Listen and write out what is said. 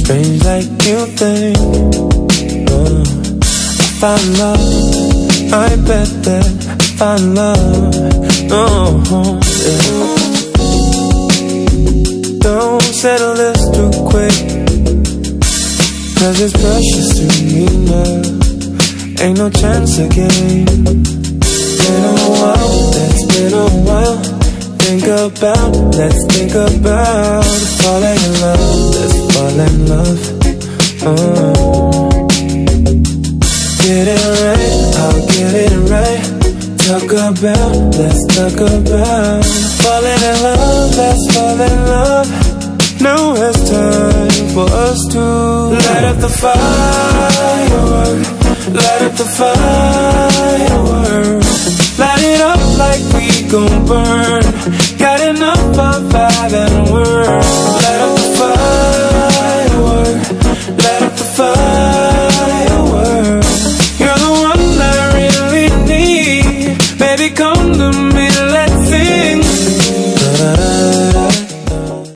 strange like you think. I find love, I bet that I find love. Yeah. Don't settle this too quick, 'cause it's precious to me now. Ain't no chance again. Been a while, it's been a while. Let's think about falling in love. Let's fall in love. Get it right, I'll get it right. Let's talk about falling in love. Let's fall in love. Now it's time for us to light up the firework. Light up the firework. Light it up like we gon' burn. Got enough of vibe and we're